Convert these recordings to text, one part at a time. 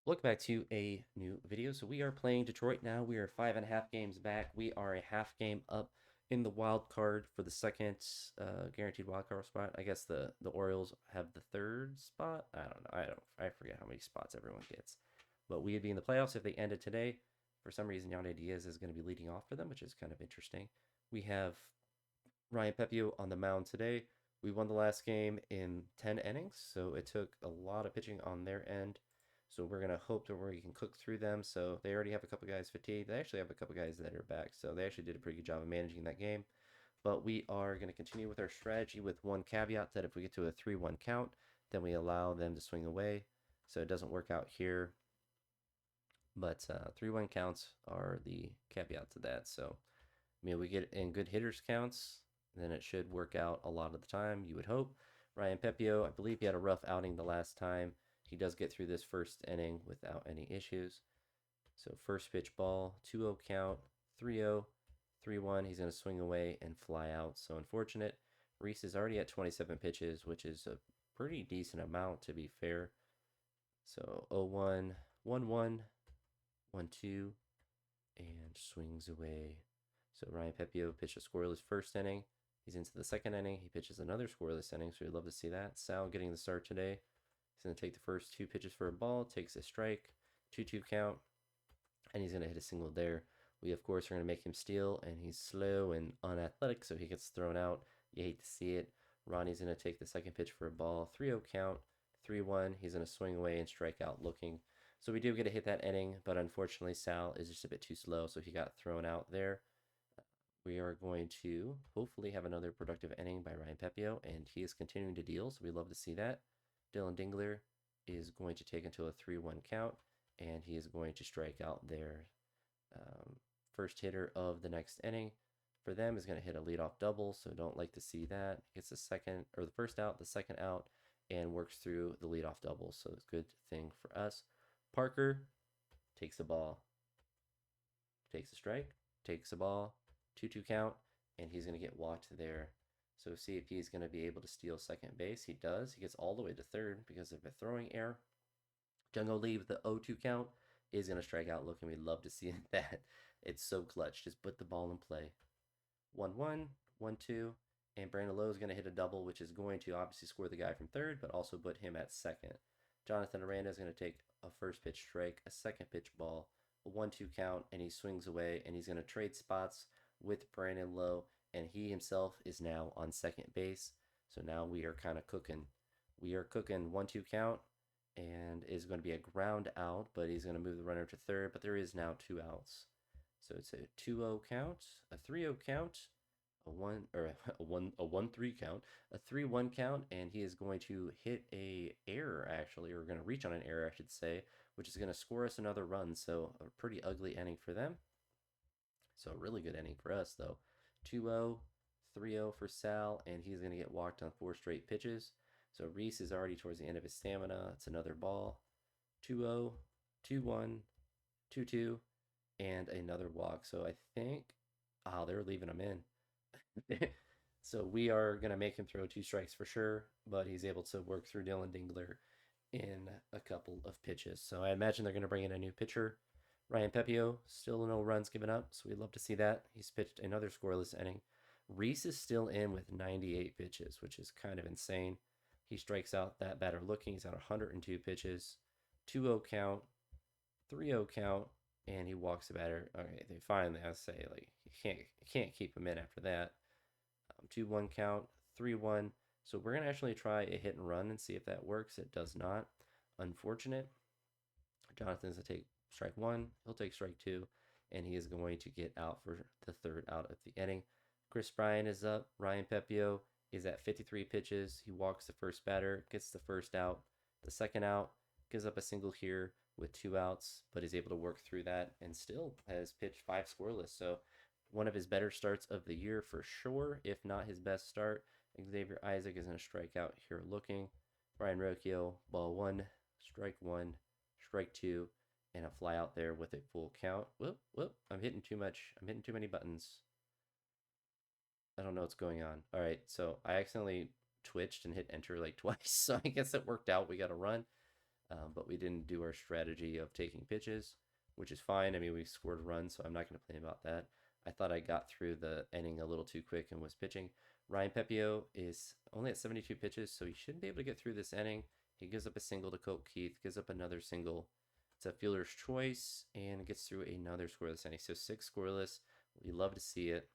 Welcome back to a new video. So we are playing Detroit now. We are 5.5 games back. We are a half game up in the wild card for the second guaranteed wild card spot. I guess the Orioles have the third spot. I don't know. I forget how many spots everyone gets. But we would be in the playoffs if they ended today. For some reason, Yandy Diaz is going to be leading off for them, which is kind of interesting. We have Ryan Pepio on the mound today. We won the last game in 10 innings, so it took a lot of pitching on their end. So we're gonna hope that we can cook through them. So they already have a couple guys fatigued. They actually have a couple guys that are back. So they actually did a pretty good job of managing that game. But we are going to continue with our strategy with one caveat that if we get to a 3-1 count, then we allow them to swing away. So it doesn't work out here. But 3-1 counts are the caveat to that. So I mean, we get in good hitters counts, then it should work out a lot of the time, you would hope. Ryan Pepio, I believe he had a rough outing the last time. He does get through this first inning without any issues. So first pitch ball, 2-0 count, 3-0, 3-1. He's going to swing away and fly out. So unfortunate. Reese is already at 27 pitches, which is a pretty decent amount to be fair. So 0-1, 1-1, 1-2, and swings away. So Ryan Pepio pitched a scoreless first inning. He's into the second inning. He pitches another scoreless inning, so we'd love to see that. Sal getting the start today. He's going to take the first two pitches for a ball, takes a strike, 2-2 count, and he's going to hit a single there. We, of course, are going to make him steal, and he's slow and unathletic, so he gets thrown out. You hate to see it. Ronnie's going to take the second pitch for a ball, 3-0 count, 3-1. He's going to swing away and strike out looking. So we do get to hit that inning, but unfortunately, Sal is just a bit too slow, so he got thrown out there. We are going to hopefully have another productive inning by Ryan Pepio, and he is continuing to deal, so we love to see that. Dylan Dingler is going to take until a 3-1 count, and he is going to strike out their first hitter of the next inning. For them is going to hit a leadoff double, so don't like to see that. Gets the second or the first out, the second out, and works through the leadoff double, so it's a good thing for us. Parker takes the ball, takes a strike, takes a ball, 2-2 count, and he's going to get walked there. So see if he's going to be able to steal second base. He does. He gets all the way to third because of a throwing error. Jungle Lee with the 0-2 count is going to strike out looking. We'd love to see that. It's so clutch. Just put the ball in play. 1-1, 1-2, and Brandon Lowe is going to hit a double, which is going to obviously score the guy from third, but also put him at second. Jonathan Aranda is going to take a first pitch strike, a second pitch ball, a 1-2 count, and he swings away, and he's going to trade spots with Brandon Lowe, and he himself is now on second base. So now we are kind of cooking. We are cooking 1-2 count, and is going to be a ground out, but he's going to move the runner to third, but there is now two outs. So it's a 2-0 count, a 3-0 count, a 1-3 count, a 3-1 count, and he is going to hit a error actually, or going to reach on an error, I should say, which is going to score us another run. So a pretty ugly inning for them. So a really good inning for us though. 2-0, 3-0 for Sal, and he's going to get walked on 4 straight pitches. So Reese is already towards the end of his stamina. It's another ball. 2-0, 2-1, 2-2, and another walk. So I think, they're leaving him in. So we are going to make him throw 2 strikes for sure, but he's able to work through Dylan Dingler in a couple of pitches. So I imagine they're going to bring in a new pitcher. Ryan Pepio, still no runs given up, so we'd love to see that. He's pitched another scoreless inning. Reese is still in with 98 pitches, which is kind of insane. He strikes out that batter looking. He's on 102 pitches, 2-0 count, 3-0 count, and he walks the batter. Okay, they finally, I say, like you can't keep him in after that. 2-1 count, 3-1. So we're gonna actually try a hit and run and see if that works. It does not. Unfortunate. Jonathan's gonna take strike one. He'll take strike two, and he is going to get out for the third out of the inning. Chris Bryan is up. Ryan Pepio is at 53 pitches. He walks the first batter, gets the first out. The second out, gives up a single here with 2 outs, but is able to work through that and still has pitched 5 scoreless. So one of his better starts of the year for sure, if not his best start. Xavier Isaac is going to strike out here looking. Brian Rocchio, ball 1, strike 2, and a fly out there with a full count. Whoop, whoop. I'm hitting too much. I'm hitting too many buttons. I don't know what's going on. All right, so I accidentally twitched and hit enter like twice, so I guess it worked out. We got a run. but we didn't do our strategy of taking pitches, which is fine. I mean, we scored runs, so I'm not going to complain about that. I thought I got through the inning a little too quick and was pitching. Ryan Pepio is only at 72 pitches, so he shouldn't be able to get through this inning. He gives up a single to Colt Keith, gives up another single. It's a fielder's choice and gets through another scoreless inning. So 6 scoreless. We love to see it.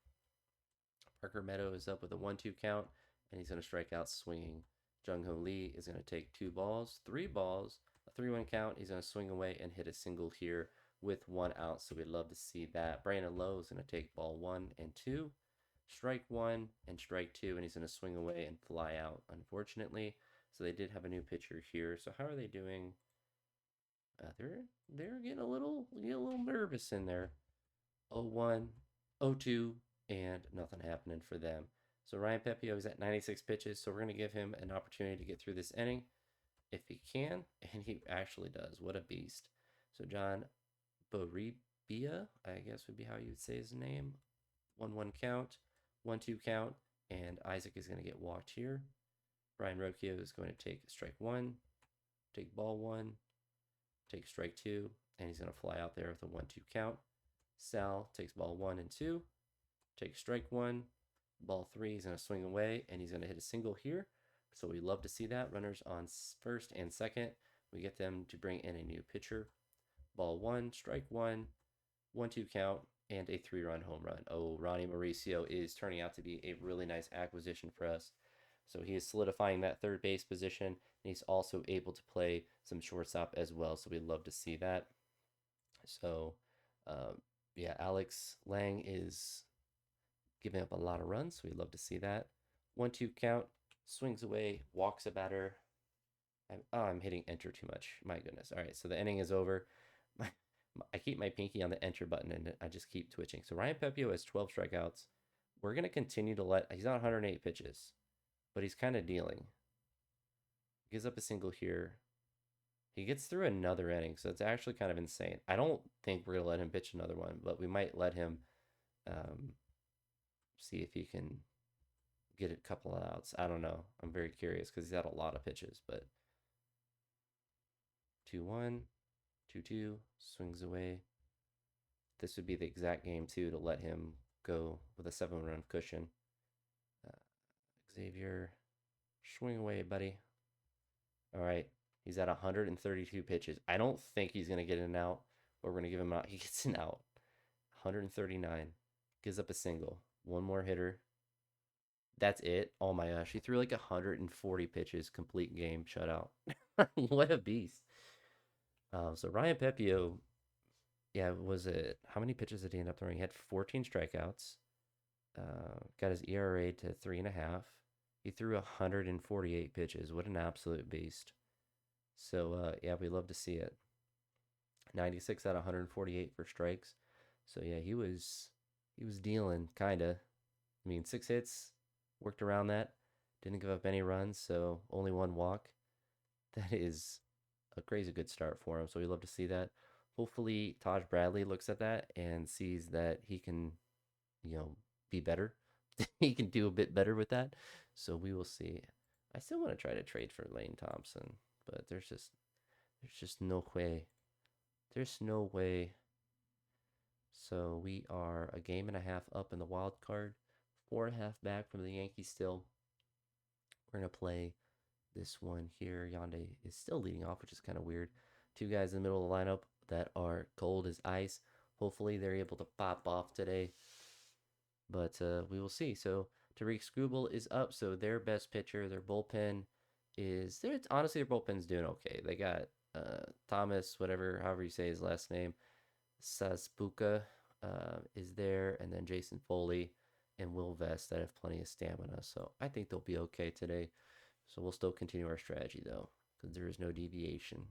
Parker Meadow is up with a 1-2 count, and he's going to strike out swinging. Jung Ho Lee is going to take 2 balls, 3 balls, a 3-1 count. He's going to swing away and hit a single here with 1 out. So we'd love to see that. Brandon Lowe is going to take ball 1 and 2, strike 1 and strike 2, and he's going to swing away and fly out, unfortunately. So they did have a new pitcher here. So how are they doing? They're getting a little nervous in there. 0-1, 0-2, and nothing happening for them. So Ryan Pepio is at 96 pitches, so we're going to give him an opportunity to get through this inning if he can, and he actually does. What a beast. So John Boribia, I guess would be how you would say his name. 1-1 count, 1-2 count, and Isaac is going to get walked here. Brian Rocchio is going to take strike 1, take ball 1, take strike 2, and he's going to fly out there with a 1-2 count. Sal takes ball 1 and 2, takes strike 1, ball 3, he's going to swing away, and he's going to hit a single here. So we love to see that. Runners on first and second. We get them to bring in a new pitcher. Ball 1, strike 1, 1-2 count, and a 3-run home run. Oh, Ronnie Mauricio is turning out to be a really nice acquisition for us. So he is solidifying that third base position, and he's also able to play some shortstop as well. So we love to see that. So, yeah, Alex Lang is giving up a lot of runs. So we love to see that. 1-2 count, swings away, walks a batter. I'm hitting enter too much. My goodness. All right, so the inning is over. I keep my pinky on the enter button and I just keep twitching. So Ryan Pepio has 12 strikeouts. We're going to continue to he's on 108 pitches, but he's kind of dealing. Gives up a single here. He gets through another inning, so it's actually kind of insane. I don't think we're going to let him pitch another one, but we might let him see if he can get a couple of outs. I don't know. I'm very curious because he's had a lot of pitches, but 2-1, 2-2, swings away. This would be the exact game, too, to let him go with a 7-run cushion. Xavier, swing away, buddy. All right. He's at 132 pitches. I don't think he's going to get an out, but we're going to give him out. He gets an out. 139. Gives up a single. One more hitter. That's it. Oh my gosh. He threw like 140 pitches, complete game, shutout. What a beast. So Ryan Pepio, yeah, was it? How many pitches did he end up throwing? He had 14 strikeouts. Got his ERA to 3.5. He threw 148 pitches. What an absolute beast. So, yeah, we love to see it. 96 out of 148 for strikes. So, yeah, he was dealing, kind of. I mean, 6 hits, worked around that. Didn't give up any runs, so only 1 walk. That is a crazy good start for him. So we love to see that. Hopefully, Taj Bradley looks at that and sees that he can, be better. He can do a bit better with that. So we will see. I still want to try to trade for Lane Thompson, but there's just no way. There's no way. So we are a game and a half up in the wild card, 4.5 back from the Yankees still. We're going to play this one here. Yonde is still leading off, which is kind of weird. 2 guys in the middle of the lineup that are cold as ice. Hopefully they're able to pop off today, but we will see. So Tariq Skubal is up, so their best pitcher, their bullpen is there. Honestly, their bullpen's doing okay. They got Thomas, however you say his last name, Saspuka is there, and then Jason Foley and Will Vest that have plenty of stamina. So I think they'll be okay today. So we'll still continue our strategy, though, because there is no deviation.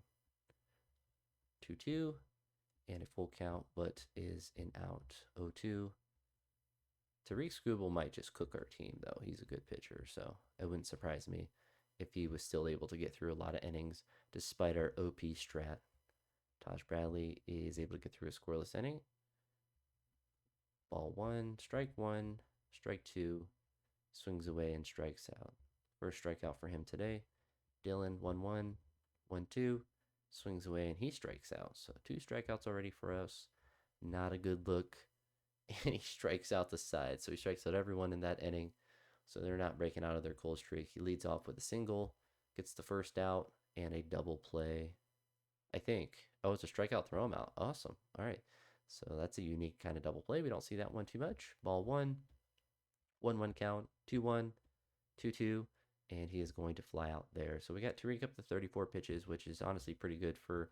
2-2, and a full count, but is an out. 0-2. Tariq Skubal might just cook our team, though. He's a good pitcher, so it wouldn't surprise me if he was still able to get through a lot of innings despite our OP strat. Taj Bradley is able to get through a scoreless inning. Ball 1, strike 1, strike 2, swings away and strikes out. First strikeout for him today. Dylan, 1-1, 1-2, Swings away, and he strikes out. So 2 strikeouts already for us. Not a good look. And he strikes out the side. So he strikes out everyone in that inning. So they're not breaking out of their cold streak. He leads off with a single, gets the first out, and a double play. I think. Oh, it's a strikeout, throw him out. Awesome. All right. So that's a unique kind of double play. We don't see that one too much. Ball one, 1-1 count, 2-1, 2-2, and he is going to fly out there. So we got Tariq up to 34 pitches, which is honestly pretty good for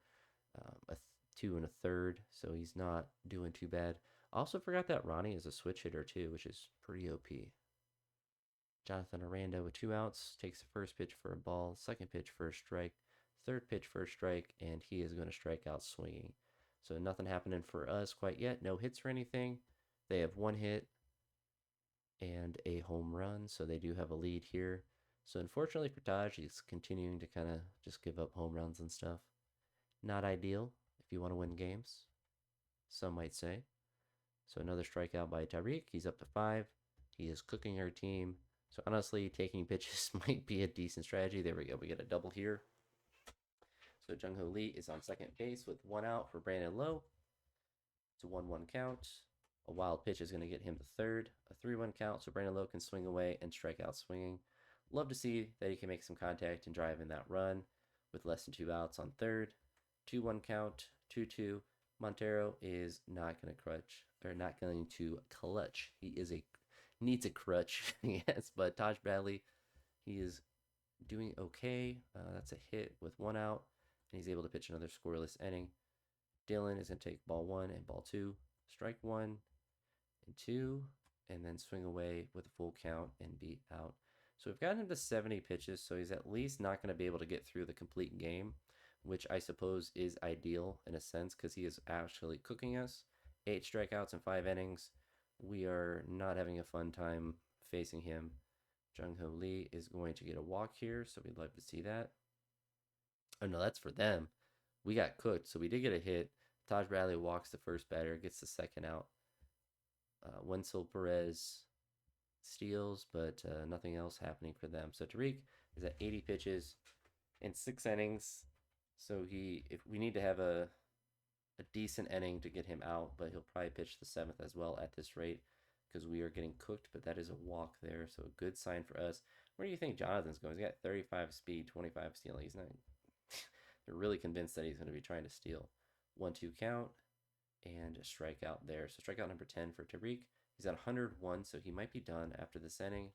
a 2 1/3. So he's not doing too bad. I also forgot that Ronnie is a switch hitter too, which is pretty OP. Jonathan Aranda with 2 outs takes the first pitch for a ball, second pitch for a strike, third pitch for a strike, and he is going to strike out swinging. So nothing happening for us quite yet. No hits or anything. They have 1 hit and a home run, so they do have a lead here. So unfortunately for Taj, he's continuing to kind of just give up home runs and stuff. Not ideal if you want to win games, some might say. So another strikeout by Tariq. He's up to 5. He is cooking our team. So honestly, taking pitches might be a decent strategy. There we go. We get a double here. So Jung Ho Lee is on second base with 1 out for Brandon Lowe. It's a 1-1 count. A wild pitch is going to get him to third. A 3-1 count, so Brandon Lowe can swing away and strike out swinging. Love to see that he can make some contact and drive in that run with less than 2 outs on third. 2-1 count, 2-2. Montero is not going to crutch, or not going to clutch. He needs a crutch, yes, but Taj Bradley, he is doing okay. That's a hit with 1 out, and he's able to pitch another scoreless inning. Dylan is going to take ball 1 and ball 2, strike 1 and 2, and then swing away with a full count and be out. So we've gotten him to 70 pitches, so he's at least not going to be able to get through the complete game, which I suppose is ideal in a sense because he is actually cooking us. 8 strikeouts in 5 innings. We are not having a fun time facing him. Jung Ho Lee is going to get a walk here, so we'd love to see that. Oh no, that's for them. We got cooked, so we did get a hit. Taj Bradley walks the first batter, gets the second out. Wenzel Perez steals, but nothing else happening for them. So Tariq is at 80 pitches in 6 innings. So if we need to have a decent inning to get him out, but he'll probably pitch the 7th as well at this rate because we are getting cooked, but that is a walk there, so a good sign for us. Where do you think Jonathan's going? He's got 35 speed, 25 stealing. He's not. They're really convinced that he's going to be trying to steal. 1-2 count and a strikeout there. So strikeout number 10 for Tariq. He's at 101, so he might be done after this inning.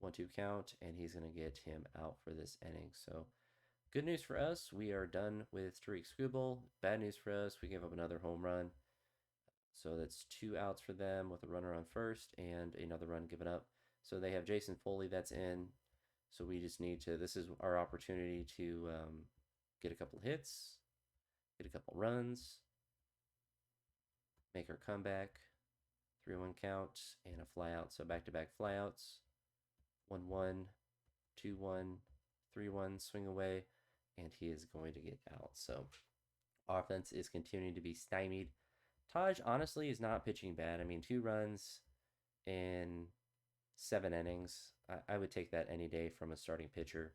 1-2 count, and he's going to get him out for this inning. So good news for us. We are done with Tariq Skubal. Bad news for us. We gave up another home run. So that's 2 outs for them with a runner on first and another run given up. So they have Jason Foley that's in. So we just need to, this is our opportunity to get a couple hits, get a couple runs, make our comeback. 3-1 count and a flyout. So back-to-back flyouts. 1-1, 2-1, 3-1, swing away, and he is going to get out. So offense is continuing to be stymied. Taj honestly is not pitching bad. I mean, 2 runs in 7 innings. I would take that any day from a starting pitcher.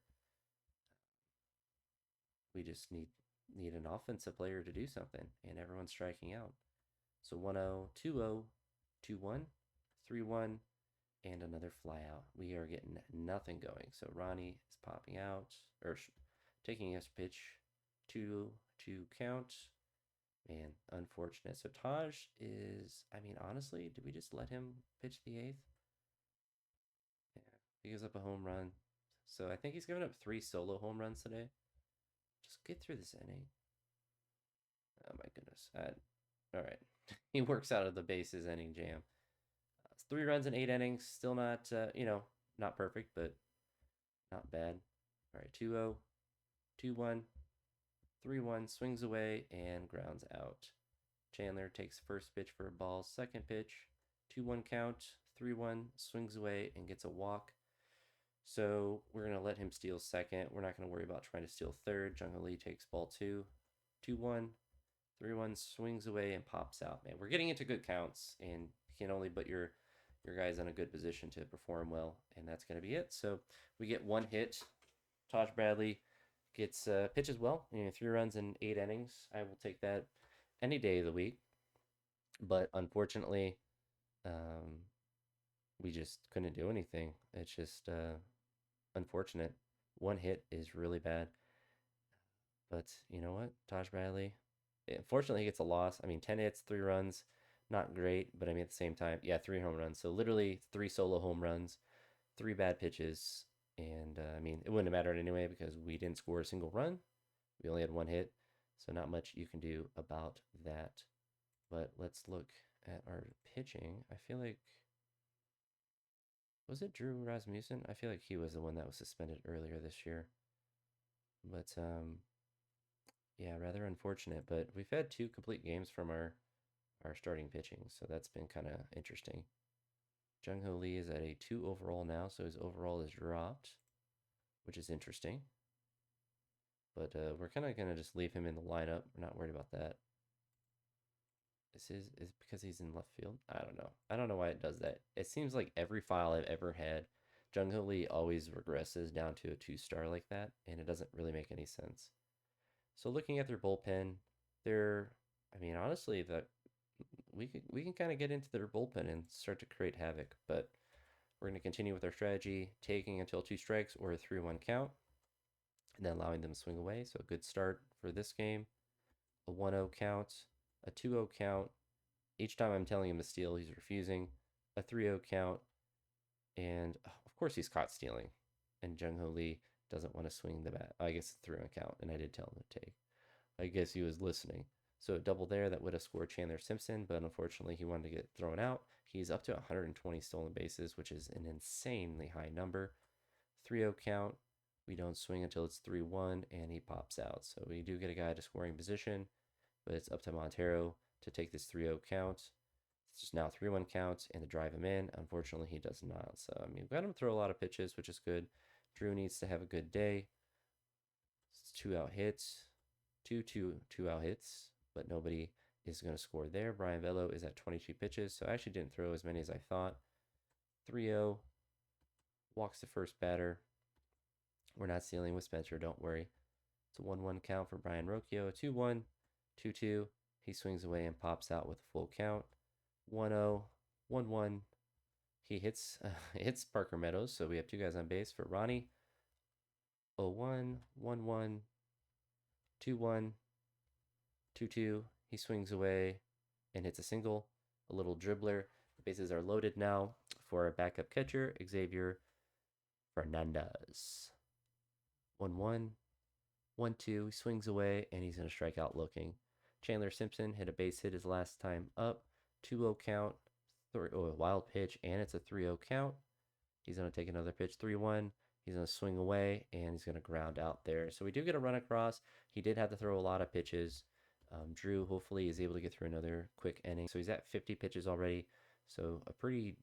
We just need an offensive player to do something, and everyone's striking out. So 1-0, 2-0, 2-1, 3-1, and another flyout. We are getting nothing going. So Ronnie is popping out, or taking his pitch, 2-2 count. Man, unfortunate. So Taj is, I mean, honestly, did we just let him pitch the 8th? Yeah, he gives up a home run. So I think he's given up 3 solo home runs today. Just get through this inning. Oh my goodness. All right. He works out of the bases inning jam. 3 runs in 8 innings. Still not, not perfect, but not bad. All right, 2-0, 2-1, 3-1, swings away and grounds out. Chandler takes first pitch for a ball, second pitch, 2-1 count, 3-1, swings away and gets a walk. So we're going to let him steal second. We're not going to worry about trying to steal third. Jung Ho Lee takes ball 2, 2-1, 3-1, swings away and pops out. Man, we're getting into good counts, and you can only put your guys in a good position to perform well, and that's going to be it. So we get 1 hit. Taj Bradley, gets pitches well. 3 runs in 8 innings. I will take that any day of the week. But unfortunately, um, we just couldn't do anything. It's just unfortunate. One hit is really bad. But you know what? Taj Bradley, unfortunately, he gets a loss. I mean, 10 hits, 3 runs, not great. But I mean, at the same time, yeah, 3 home runs. So literally 3 solo home runs, 3 bad pitches. And I mean, it wouldn't have mattered anyway because we didn't score a single run. We only had one hit. So not much you can do about that. But let's look at our pitching. I feel like, was it Drew Rasmussen? I feel like he was the one that was suspended earlier this year. But yeah, rather unfortunate. But we've had 2 complete games from our starting pitching, so that's been kind of interesting. Jung Ho Lee is at a 2 overall now, so his overall is dropped, which is interesting. But we're kind of gonna just leave him in the lineup. We're not worried about that. This is because he's in left field. I don't know. I don't know why it does that. It seems like every file I've ever had, Jung Ho Lee always regresses down to a 2-star like that, and it doesn't really make any sense. So looking at their bullpen, I mean, honestly, that we can kind of get into their bullpen and start to create havoc. But we're going to continue with our strategy, taking until 2 strikes or a 3-1 count, and then allowing them to swing away. So a good start for this game. A 1-0 count, a 2-0 count. Each time I'm telling him to steal, he's refusing. A 3-0 count, and of course he's caught stealing. And Jung Ho Lee doesn't want to swing the bat. I guess it's 3-0 count, and I did tell him to take. I guess he was listening. So a double there that would have scored Chandler Simpson, but unfortunately he wanted to get thrown out. He's up to 120 stolen bases, which is an insanely high number. 3-0 count. We don't swing until it's 3-1, and he pops out. So we do get a guy to scoring position, but it's up to Montero to take this 3-0 count. It's just now 3-1 count and to drive him in. Unfortunately, he does not. So, I mean, we've got him throw a lot of pitches, which is good. Drew needs to have a good day. It's 2 out hits, two out hits, but nobody is going to score there. Brian Bello is at 22 pitches, so I actually didn't throw as many as I thought. 3-0, walks the first batter. We're not stealing with Spencer, don't worry. It's a 1-1 count for Brian Rocchio. 2-1, 2-2. He swings away and pops out with a full count. 1-0, 1-1. He hits Parker Meadows, so we have 2 guys on base for Ronnie. 0-1, 1-1, 2-1, 2-2. He swings away and hits a single, a little dribbler. The bases are loaded now for our backup catcher, Xavier Fernandez. 1-1, 1-2. He swings away and he's going to strike out looking. Chandler Simpson hit a base hit his last time up. 2-0 count, a wild pitch, and it's a 3-0 count. He's going to take another pitch, 3-1. He's going to swing away, and he's going to ground out there. So we do get a run across. He did have to throw a lot of pitches. Drew, hopefully, is able to get through another quick inning. So he's at 50 pitches already. So a pretty,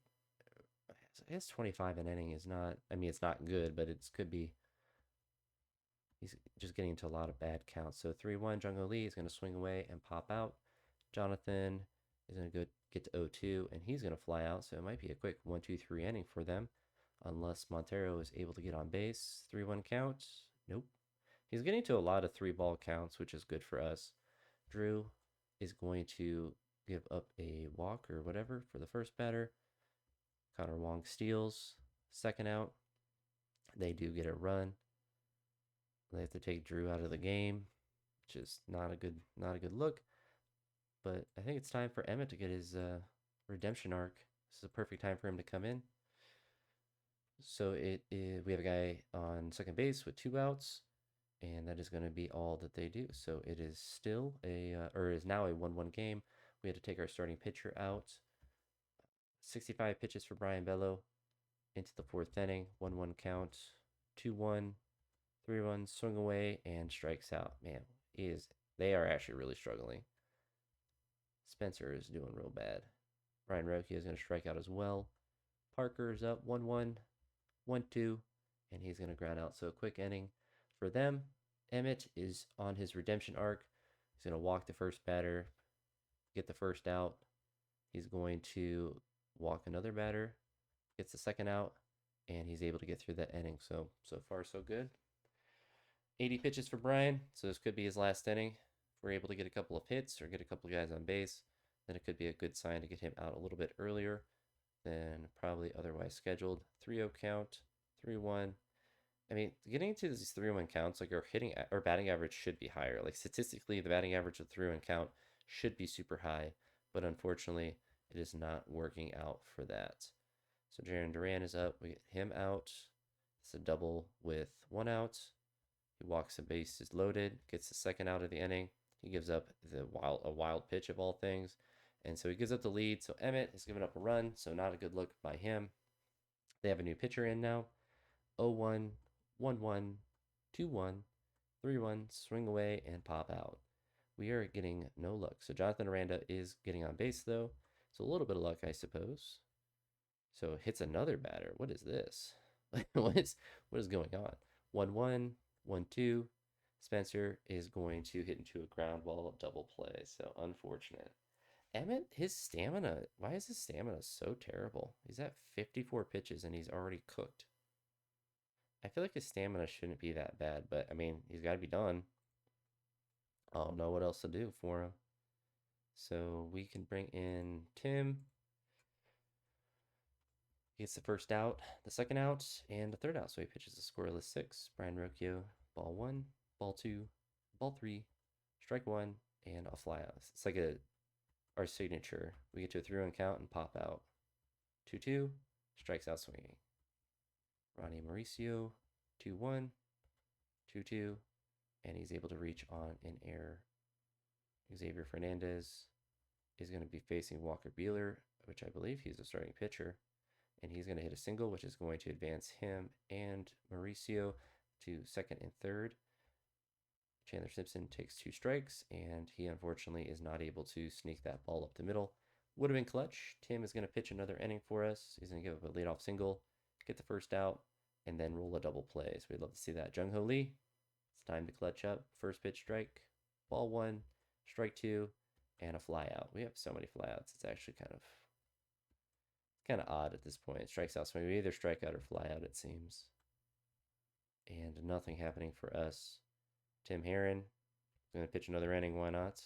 I guess 25 an inning is not, I mean, it's not good, but it could be. He's just getting into a lot of bad counts. So 3-1, Jung Ho Lee is going to swing away and pop out. Jonathan is going to get to 0-2, and he's going to fly out. So it might be a quick 1-2-3 inning for them, unless Montero is able to get on base. 3-1 count. Nope. He's getting to a lot of 3-ball counts, which is good for us. Drew is going to give up a walk or whatever for the first batter. Connor Wong steals. Second out. They do get a run. They have to take Drew out of the game, which is not a good look. But I think it's time for Emmett to get his redemption arc. This is a perfect time for him to come in. So we have a guy on second base with 2 outs, and that is going to be all that they do. So it is still is now a 1-1 game. We had to take our starting pitcher out. 65 pitches for Brian Bello into the 4th inning. 1-1 count. 2-1, 3-1, swing away and strikes out. Man, they are actually really struggling. Spencer is doing real bad. Brian Rocchio is going to strike out as well. Parker's up 1-1, 1-2, and he's going to ground out. So a quick inning for them. Emmett is on his redemption arc. He's going to walk the first batter, get the first out. He's going to walk another batter, gets the second out, and he's able to get through that inning. So far, so good. 80 pitches for Brian, so this could be his last inning. If we're able to get a couple of hits or get a couple of guys on base, then it could be a good sign to get him out a little bit earlier than probably otherwise scheduled. 3-0 count, 3-1. I mean, getting into these 3-1 counts, like our hitting or batting average should be higher. Like statistically, the batting average of 3-1 count should be super high, but unfortunately, it is not working out for that. So Jaron Duran is up. We get him out. It's a double with 1 out. He walks a base is loaded, gets the second out of the inning. He gives up a wild pitch of all things, and so he gives up the lead. So Emmett has given up a run, so not a good look by him. They have a new pitcher in now. 0-1, 1-1, 2-1, 3-1, swing away and pop out. We are getting no luck. So Jonathan Aranda is getting on base though, so a little bit of luck, I suppose. So hits another batter. What is this? what is going on? 1-1, 1-2. Spencer is going to hit into a ground ball double play. So unfortunate. Emmett, his stamina. Why is his stamina so terrible? He's at 54 pitches and he's already cooked. I feel like his stamina shouldn't be that bad, but I mean, he's got to be done. I don't know what else to do for him. So we can bring in Tim. He gets the first out, the second out, and the third out. So he pitches a scoreless 6. Brian Rocchio, ball 1, ball 2, ball 3, strike 1, and a fly out. It's like our signature. We get to a 3-1 count and pop out. 2-2, strikes out swinging. Ronnie Mauricio, 2-1, 2-2, and he's able to reach on an error. Xavier Fernandez is going to be facing Walker Buehler, which I believe he's a starting pitcher. And he's going to hit a single, which is going to advance him and Mauricio to second and third. Chandler Simpson takes 2 strikes, and he unfortunately is not able to sneak that ball up the middle. Would have been clutch. Tim is going to pitch another inning for us. He's going to give up a leadoff single, get the first out, and then roll a double play. So we'd love to see that. Jung Ho Lee, it's time to clutch up. First pitch strike, ball 1, strike 2, and a fly out. We have so many flyouts. It's actually kind of odd at this point. Strikes out, so we either strike out or fly out, it seems. And nothing happening for us. Tim Herron is going to pitch another inning. Why not?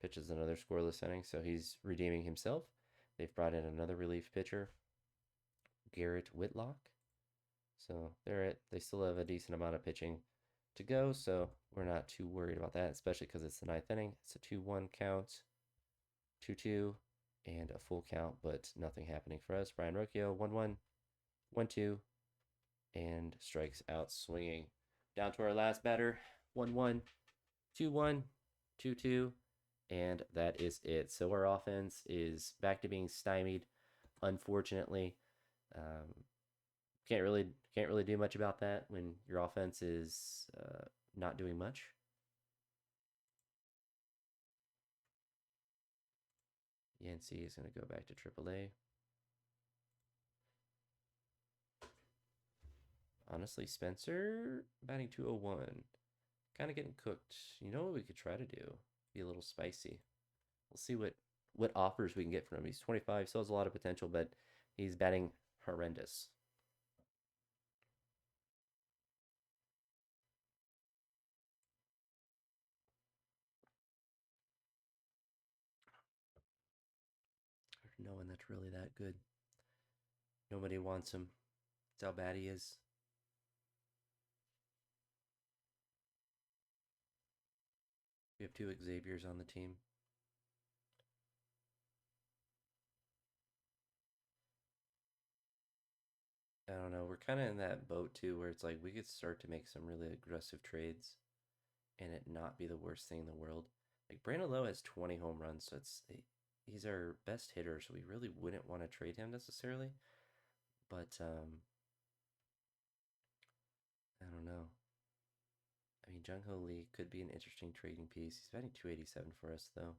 Pitches another scoreless inning, so he's redeeming himself. They've brought in another relief pitcher, Garrett Whitlock. So they still have a decent amount of pitching to go, so we're not too worried about that, especially because it's the 9th inning. It's a 2-1 count, 2-2, and a full count, but nothing happening for us. Brian Rocchio, 1-1, 1-2, and strikes out swinging. Down to our last batter, 1-1, 2-1, 2-2, and that is it. So our offense is back to being stymied, unfortunately. Can't really do much about that when your offense is not doing much. Yancey is going to go back to AAA. Honestly, Spencer batting 201. Kind of getting cooked. You know what we could try to do? Be a little spicy. We'll see what offers we can get from him. He's 25, still has a lot of potential, but he's batting horrendous. No one that's really that good. Nobody wants him. That's how bad he is. We have 2 Xaviers on the team. I don't know. We're kind of in that boat too, where it's like we could start to make some really aggressive trades, and it not be the worst thing in the world. Like Brandon Lowe has 20 home runs, so he's our best hitter, so we really wouldn't want to trade him necessarily. But I don't know. I mean, Jung Ho Lee could be an interesting trading piece. He's batting 287 for us, though.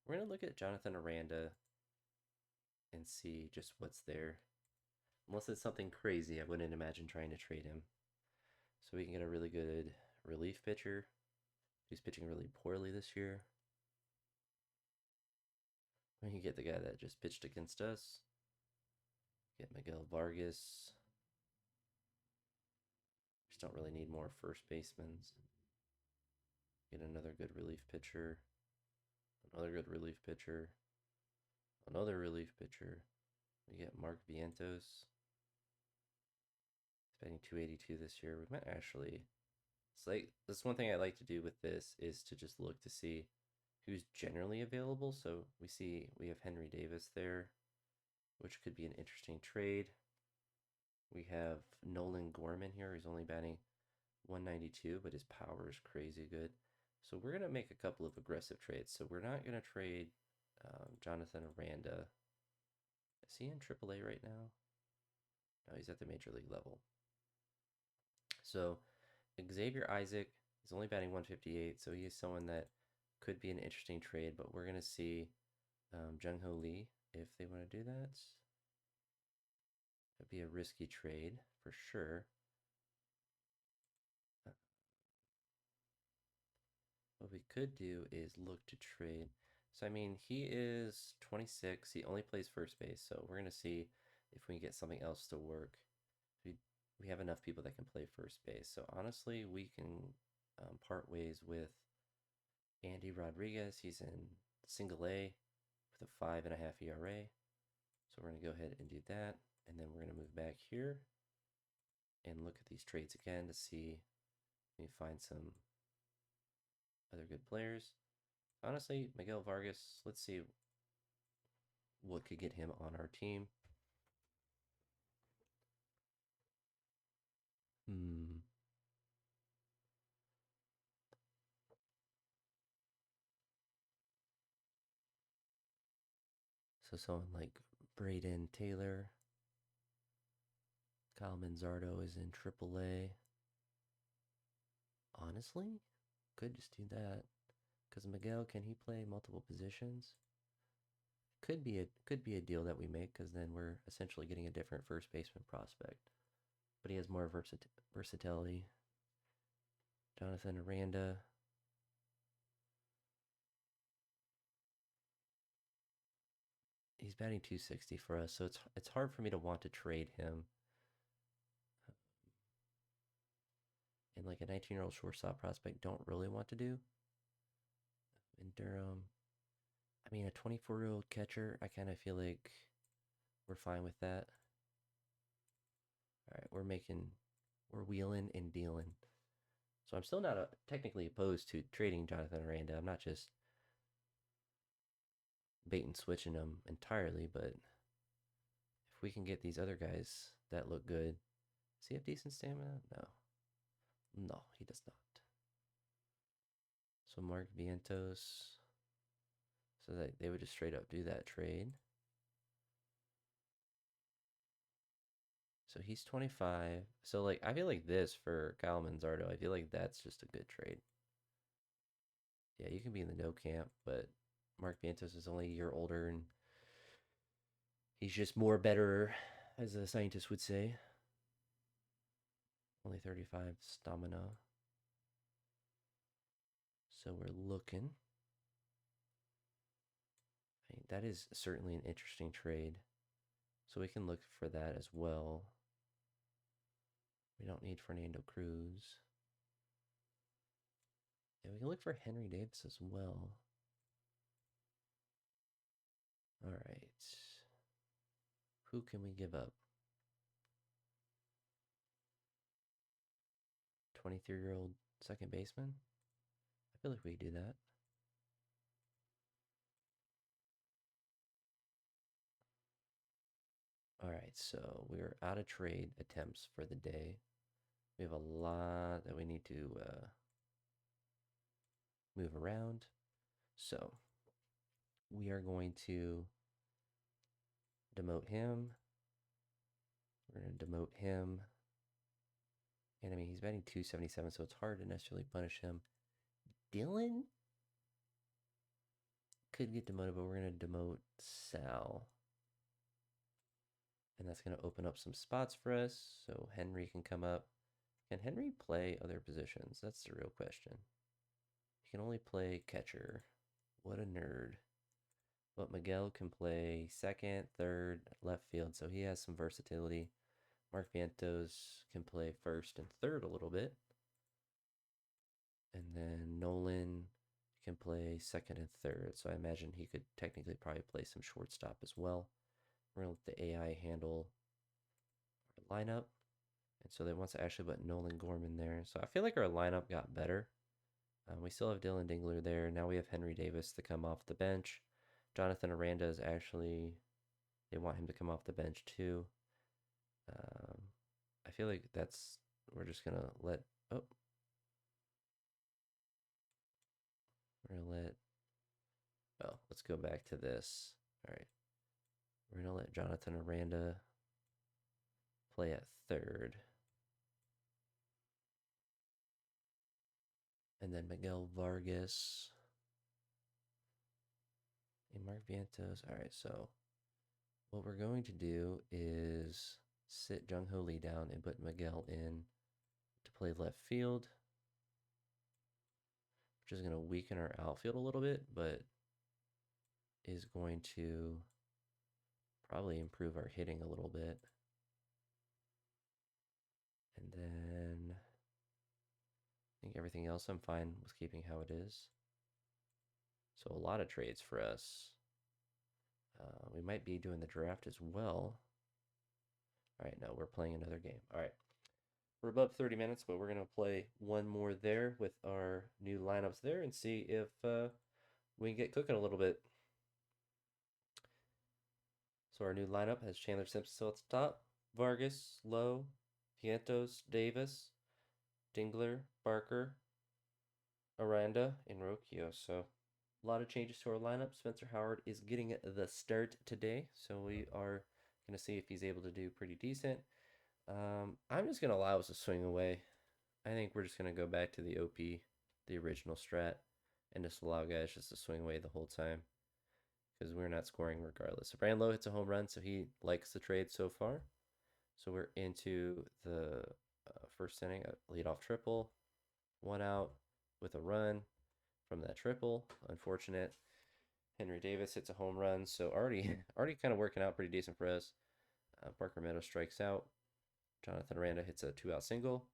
We're gonna look at Jonathan Aranda and see just what's there. Unless it's something crazy, I wouldn't imagine trying to trade him. So we can get a really good relief pitcher who's pitching really poorly this year. We can get the guy that just pitched against us. Get Miguel Vargas. just don't really need more first basemen. Get another good relief pitcher. Another good relief pitcher. Another relief pitcher. We get Mark Vientos. He's batting 282 this year. We might actually. It's like that's one thing I like to do with this is to just look to see who's generally available. So we see we have Henry Davis there, which could be an interesting trade. We have Nolan Gorman here. He's only batting 192, but his power is crazy good. So we're going to make a couple of aggressive trades. So we're not going to trade Jonathan Aranda. Is he in AAA right now? No, he's at the major league level. So Xavier Isaac is only batting 158, so he is someone that could be an interesting trade, but we're going to see Jung Ho Lee if they want to do that. That'd be a risky trade for sure. What we could do is look to trade. So, I mean, he is 26. He only plays first base. So, we're going to see if we can get something else to work. We have enough people that can play first base. So, honestly, we can part ways with Andy Rodriguez. He's in single A with a 5.5 ERA. So, we're going to go ahead and do that. And then we're going to move back here and look at these trades again to see if we can find some other good players. Honestly, Miguel Vargas, let's see what could get him on our team. So someone like Braden Taylor. Kyle Manzardo is in AAA. Honestly, could just do that. Because Miguel, can he play multiple positions? Could be a deal that we make because then we're essentially getting a different first baseman prospect. But he has more versatility. Jonathan Aranda. He's batting 260 for us, so it's hard for me to want to trade him. And like a 19-year-old shortstop prospect, don't really want to do. In Durham, I mean, a 24-year-old catcher, I kind of feel like we're fine with that. All right, we're wheeling and dealing. So I'm still not technically opposed to trading Jonathan Aranda. I'm not just bait and switching him entirely, but if we can get these other guys that look good. Does he have decent stamina? No. No, he does not. So Mark Vientos. So that they would just straight up do that trade. So he's 25. So like I feel like this for Kyle Manzardo, I feel like that's just a good trade. Yeah, you can be in the no camp, but Mark Vientos is only a year older and he's just more better, as a scientist would say. Only 35 stamina. So we're looking. I mean, that is certainly an interesting trade. So we can look for that as well. We don't need Fernando Cruz. And we can look for Henry Davis as well. All right. Who can we give up? 23-year-old second baseman? I feel like we could do that. All right, so we're out of trade attempts for the day. We have a lot that we need to move around. So we are going to demote him. We're going to demote him. And I mean, he's batting 277, so it's hard to necessarily punish him. Dylan could get demoted, but we're going to demote Sal. And that's going to open up some spots for us. So Henry can come up. Can Henry play other positions? That's the real question. He can only play catcher. What a nerd. But Miguel can play second, third, left field, so he has some versatility. Mark Vientos can play first and third a little bit. And then Nolan can play second and third. So I imagine he could technically probably play some shortstop as well. We're going to let the AI handle our lineup. And so they want to actually put Nolan Gorman there. So I feel like our lineup got better. We still have Dylan Dingler there. Now we have Henry Davis to come off the bench. Jonathan Aranda is actually, they want him to come off the bench too. I feel like we're just going to let, oh, we're going to let, oh, let's go back to this. All right. We're going to let Jonathan Aranda play at third. And then Miguel Vargas and Mark Vientos. All right, so what we're going to do is sit Jung Ho Lee down and put Miguel in to play left field, which is going to weaken our outfield a little bit, but is going to probably improve our hitting a little bit. And then I think everything else I'm fine with keeping how it is. So a lot of trades for us. We might be doing the draft as well. All right, no, we're playing another game. All right. We're above 30 minutes, but we're going to play one more there with our new lineups there and see if we can get cooking a little bit. So our new lineup has Chandler Simpson still at the top, Vargas, Lowe, Vientos, Davis, Dingler, Barker, Aranda, and Rocchio. So a lot of changes to our lineup. Spencer Howard is getting the start today, so we are going to see if he's able to do pretty decent. I'm just going to allow us to swing away. I think we're just going to go back to the OP, the original strat, and just allow guys just to swing away the whole time because we're not scoring regardless. So Brandon Lowe hits a home run, so he likes the trade so far. So we're into the first inning, a leadoff triple, 1 out with a run from that triple. Unfortunate. Henry Davis hits a home run, so already kind of working out pretty decent for us. Parker Meadows strikes out. Jonathan Aranda hits a 2-out single,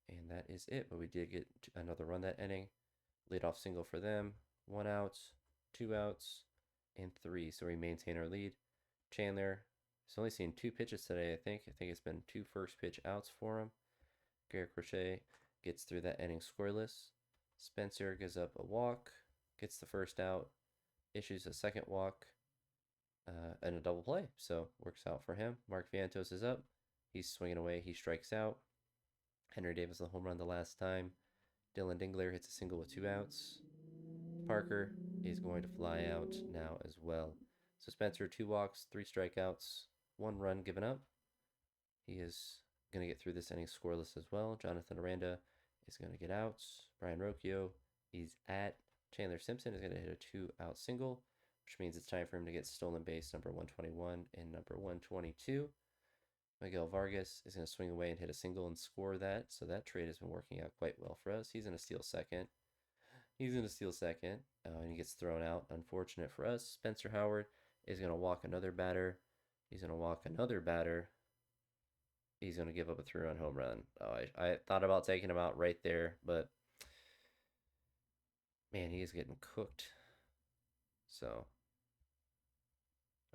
and that is it. But we did get another run that inning. Leadoff single for them. 1 out, 2 outs, and 3. So we maintain our lead. Chandler has only seen 2 pitches today, I think. I think it's been 2 first pitch outs for him. Garrett Crochet gets through that inning scoreless. Spencer gives up a walk, gets the first out, issues a second walk, and a double play. So works out for him. Mark Vientos is up. He's swinging away. He strikes out. Henry Davis the home run the last time. Dylan Dingler hits a single with 2 outs. Parker is going to fly out now as well. So Spencer, 2 walks, 3 strikeouts, 1 run given up. He is going to get through this inning scoreless as well. Jonathan Aranda is going to get out. Brian Rocchio, he's at. Chandler Simpson is going to hit a 2-out single, which means it's time for him to get stolen base number 121 and number 122. Miguel Vargas is going to swing away and hit a single and score that. So that trade has been working out quite well for us. He's going to steal second. And he gets thrown out. Unfortunate for us. Spencer Howard is going to walk another batter. He's going to walk another batter. He's going to give up a 3-run home run. Oh, I thought about taking him out right there, but man, he is getting cooked. So,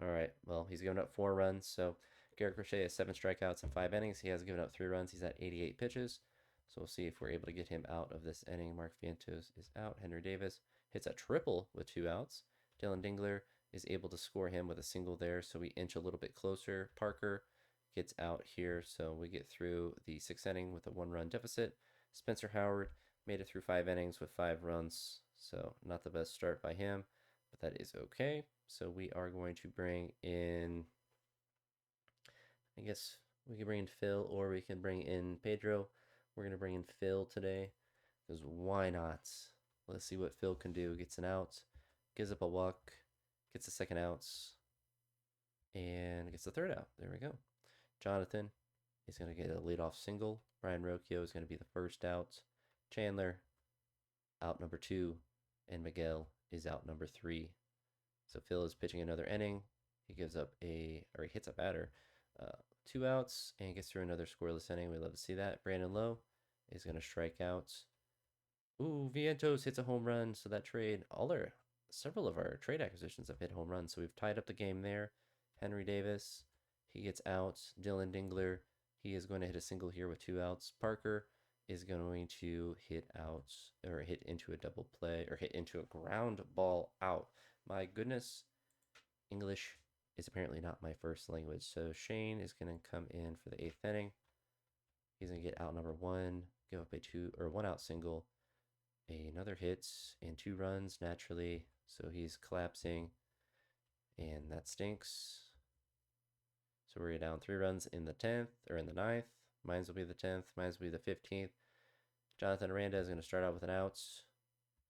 all right. Well, he's given up 4 runs. So Garrett Crochet has 7 strikeouts in 5 innings. He has given up 3 runs. He's at 88 pitches. So we'll see if we're able to get him out of this inning. Mark Vientos is out. Henry Davis hits a triple with 2 outs. Dylan Dingler is able to score him with a single there, so we inch a little bit closer. Parker gets out here, so we get through the 6th inning with a 1-run deficit. Spencer Howard made it through 5 innings with 5 runs, so not the best start by him, but that is okay. So we are going to bring in, I guess we can bring in Phil or we can bring in Pedro. We're going to bring in Phil today because why not? Let's see what Phil can do. Gets an out, gives up a walk, gets a second out, and gets the 3rd out. There we go. Jonathan is going to get a leadoff single. Brian Rocchio is going to be the 1st out. Chandler, out number 2, and Miguel is out number 3. So Phil is pitching another inning. He gives up he hits a batter. 2 outs and gets through another scoreless inning. We love to see that. Brandon Lowe is going to strike out. Ooh, Vientos hits a home run. So that trade, several of our trade acquisitions have hit home runs. So we've tied up the game there. Henry Davis, he gets out. Dylan Dingler, he is going to hit a single here with 2 outs. Parker is going to hit out or hit into a double play or hit into a ground ball out. My goodness, English is apparently not my first language. So Shane is going to come in for the 8th inning. He's going to get out number 1, give up a 1 out single, another hit, and 2 runs naturally. So he's collapsing, and that stinks. So we're down 3 runs in the 10th or in the 9th. Mines will be the 10th. Mines will be the 15th. Jonathan Aranda is going to start out with an out.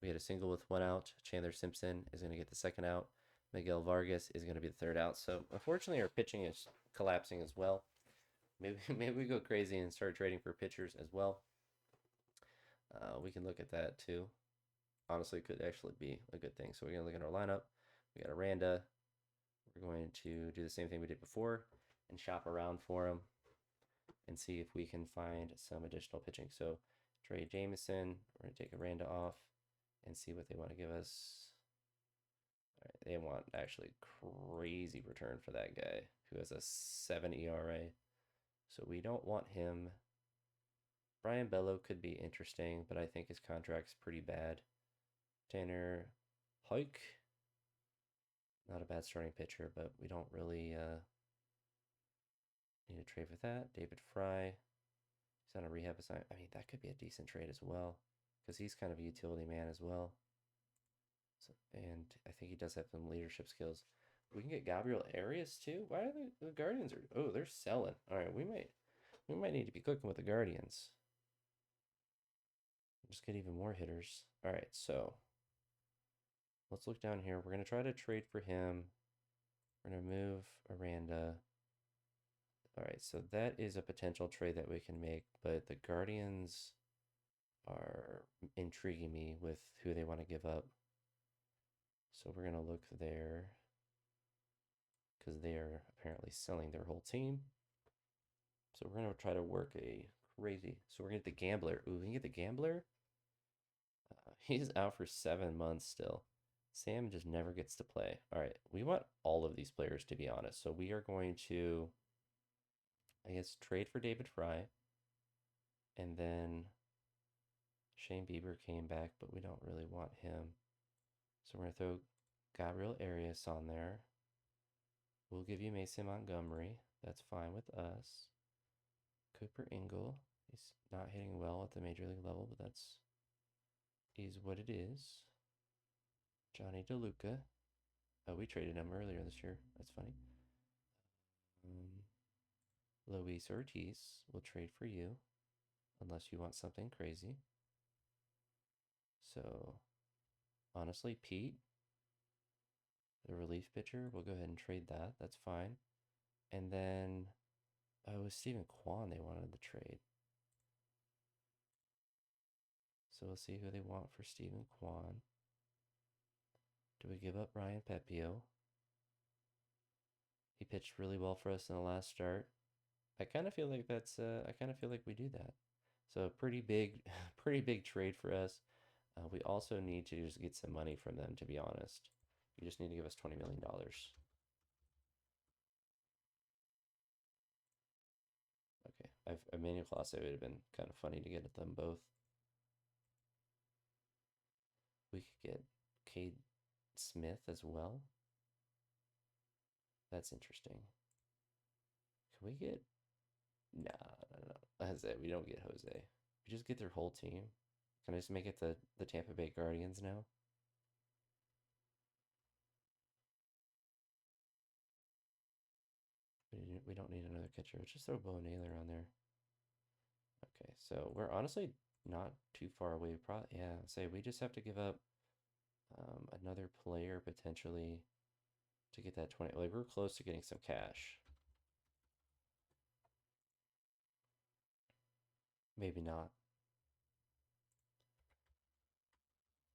We had a single with 1 out. Chandler Simpson is going to get the 2nd out. Miguel Vargas is going to be the 3rd out. So unfortunately, our pitching is collapsing as well. Maybe we go crazy and start trading for pitchers as well. We can look at that too. Honestly, it could actually be a good thing. So we're going to look at our lineup. We got Aranda. We're going to do the same thing we did before and shop around for him and see if we can find some additional pitching. So Trey Jameson, we're going to take Aranda off and see what they want to give us. All right, they want actually crazy return for that guy who has a 7 ERA. So we don't want him. Brian Bello could be interesting, but I think his contract's pretty bad. Tanner Hike, not a bad starting pitcher, but we don't really need to trade with that. David Fry, he's on a rehab assignment. I mean, that could be a decent trade as well, because he's kind of a utility man as well. So, and I think he does have some leadership skills. We can get Gabriel Arias too. Why are the Guardians are? Oh, they're selling. All right, we might need to be cooking with the Guardians. Just get even more hitters. All right, so let's look down here. We're gonna try to trade for him. We're gonna move Aranda. All right, so that is a potential trade that we can make, but the Guardians are intriguing me with who they want to give up. So we're gonna look there because they are apparently selling their whole team. So we're gonna try to work a crazy. So we're gonna get the Gambler. Ooh, we can get the Gambler. He's out for 7 months still. Sam just never gets to play. All right, we want all of these players to be honest. So we are going to, I guess, trade for David Fry. And then Shane Bieber came back, but we don't really want him. So we're going to throw Gabriel Arias on there. We'll give you Mason Montgomery. That's fine with us. Cooper Ingle. He's not hitting well at the major league level, but that's what it is. Johnny DeLuca. Oh, we traded him earlier this year. That's funny. Luis Ortiz will trade for you, unless you want something crazy. So, honestly, Pete, the relief pitcher, we'll go ahead and trade that. That's fine. And then, oh, it was Stephen Kwan they wanted to trade. So we'll see who they want for Stephen Kwan. Do we give up Ryan Pepio? He pitched really well for us in the last start. I kind of feel like I kind of feel like we do that. So pretty big, pretty big trade for us. We also need to just get some money from them, to be honest. You just need to give us $20 million. Okay, Emmanuel Clase would have been kind of funny to get at them both. We could get Cade Smith as well. That's interesting. Can we get? Nah, no. That's it. We don't get Jose. We just get their whole team. Can I just make it the Tampa Bay Guardians now? We don't need another catcher. Let's just throw Bo Naylor on there. Okay, so we're honestly not too far away. Probably, yeah. Say we just have to give up another player potentially to get that 20. Like we're close to getting some cash. Maybe not.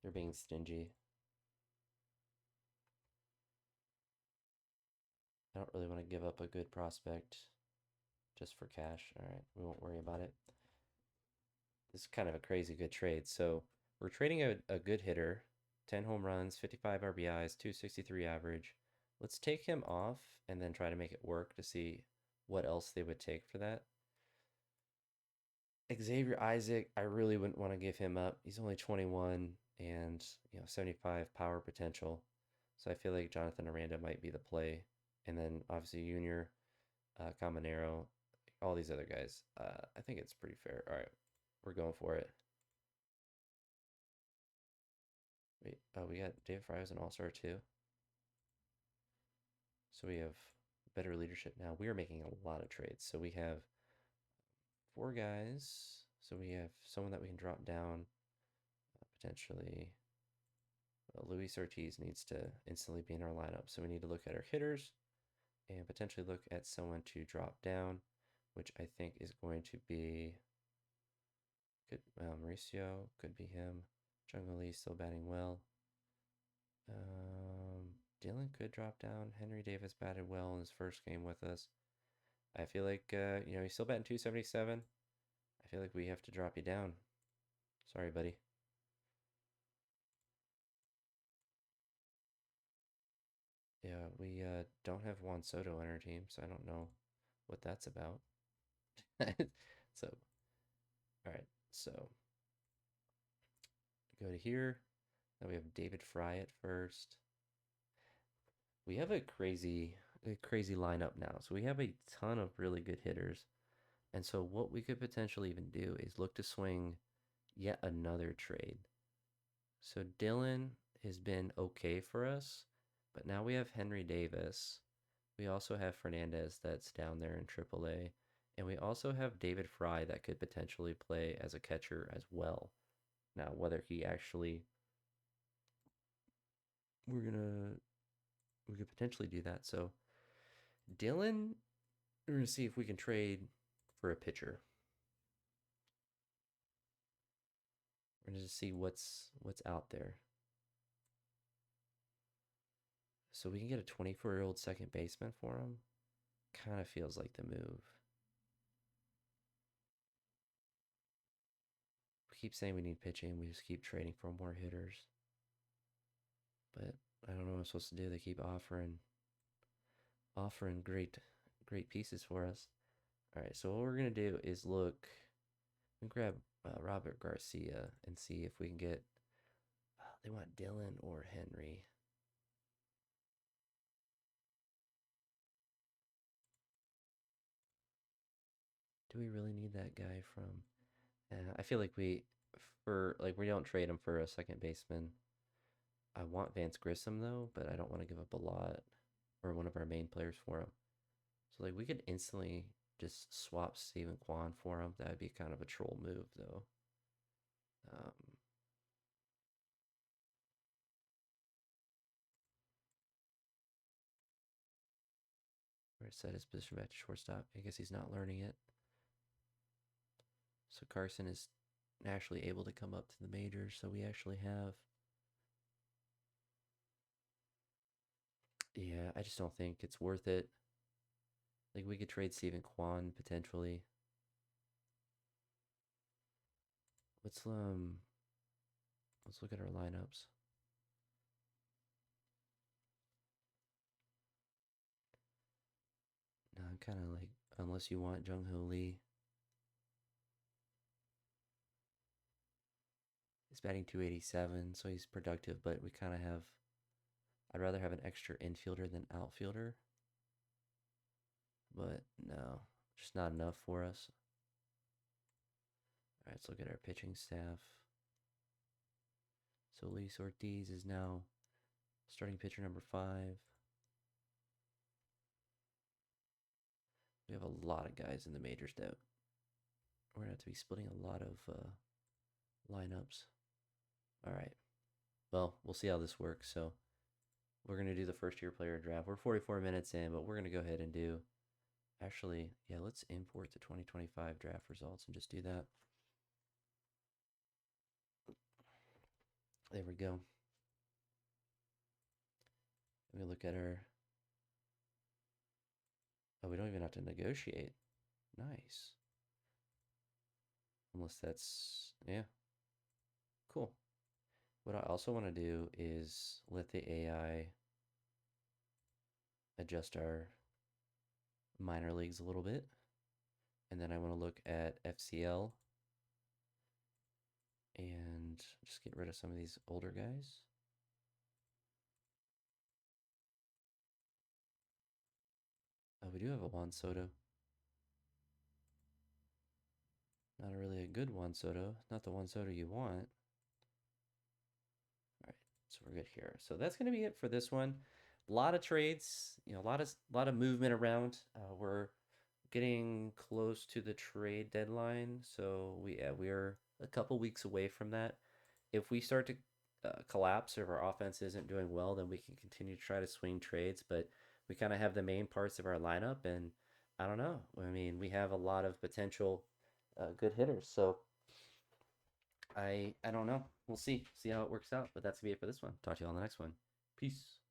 They're being stingy. I don't really want to give up a good prospect. just for cash. All right, we won't worry about it. This is kind of a crazy good trade. So we're trading a good hitter, 10 home runs, 55 RBIs, 263 average. Let's take him off and then try to make it work to see what else they would take for that. Xavier Isaac, I really wouldn't want to give him up. He's only 21 and 75 power potential. So I feel like Jonathan Aranda might be the play. And then obviously Junior, Caminero, all these other guys. I think it's pretty fair. All right, we're going for it. Wait, oh, we got David Fry as an all-star too. So we have better leadership now. We are making a lot of trades. So we have 4 guys. So we have someone that we can drop down potentially. Luis Ortiz needs to instantly be in our lineup. So we need to look at our hitters and potentially look at someone to drop down, which I think is going to be Mauricio, could be him. Jungle Lee still batting well. Dylan could drop down. Henry Davis batted well in his first game with us. I feel like he's still batting 277. I feel like we have to drop you down. Sorry, buddy. Yeah, we don't have Juan Soto on our team, so I don't know what that's about. So, all right, so go to here. Now we have David Fry at first. We have a crazy lineup now. So we have a ton of really good hitters. And so what we could potentially even do is look to swing yet another trade. So Dylan has been okay for us, but now we have Henry Davis. We also have Fernandez that's down there in AAA. And we also have David Fry that could potentially play as a catcher as well. Now, whether he actually we could potentially do that. So Dylan, we're gonna see if we can trade for a pitcher. We're gonna just see what's out there. So we can get a 24-year-old second baseman for him. Kind of feels like the move. We keep saying we need pitching. We just keep trading for more hitters. But I don't know what I'm supposed to do. They keep offering great pieces for us. All right, so what we're gonna do is look and grab Robert Garcia and see if we can get. They want Dylan or Henry. Do we really need that guy from? I feel like we don't trade him for a second baseman. I want Vance Grissom though, but I don't want to give up a lot or one of our main players for him. So like we could instantly just swap Steven Kwan for him. That'd be kind of a troll move though. Where it set his position back to shortstop. I guess he's not learning it. So Carson is actually able to come up to the majors. So we actually have. Yeah, I just don't think it's worth it. Like we could trade Steven Kwan potentially. Let's look at our lineups. No, I'm kind of like unless you want Jung Ho Lee. He's batting 287, so he's productive, but we kind of have. I'd rather have an extra infielder than outfielder. But no, just not enough for us. All right, let's look at our pitching staff. So Luis Ortiz is now starting pitcher number 5. We have a lot of guys in the majors that we're going to have to be splitting a lot of lineups. All right. Well, we'll see how this works. So we're going to do the first year player draft. We're 44 minutes in, but we're going to go ahead and do. Actually, yeah, let's import the 2025 draft results and just do that. There we go. Let me look at our. Oh, we don't even have to negotiate. Nice. Unless that's, yeah, cool. What I also want to do is let the AI adjust our minor leagues a little bit. And then I want to look at FCL and just get rid of some of these older guys. Oh, we do have a Juan Soto. Not really a good Juan Soto. Not the Juan Soto you want. All right, so we're good here. So that's going to be it for this one. A lot of trades, a lot of movement around. We're getting close to the trade deadline, so we're a couple weeks away from that. If we start to collapse, or if our offense isn't doing well, then we can continue to try to swing trades. But we kind of have the main parts of our lineup, and I don't know. I mean, we have a lot of potential good hitters, so I don't know. We'll see how it works out. But that's gonna be it for this one. Talk to you on the next one. Peace.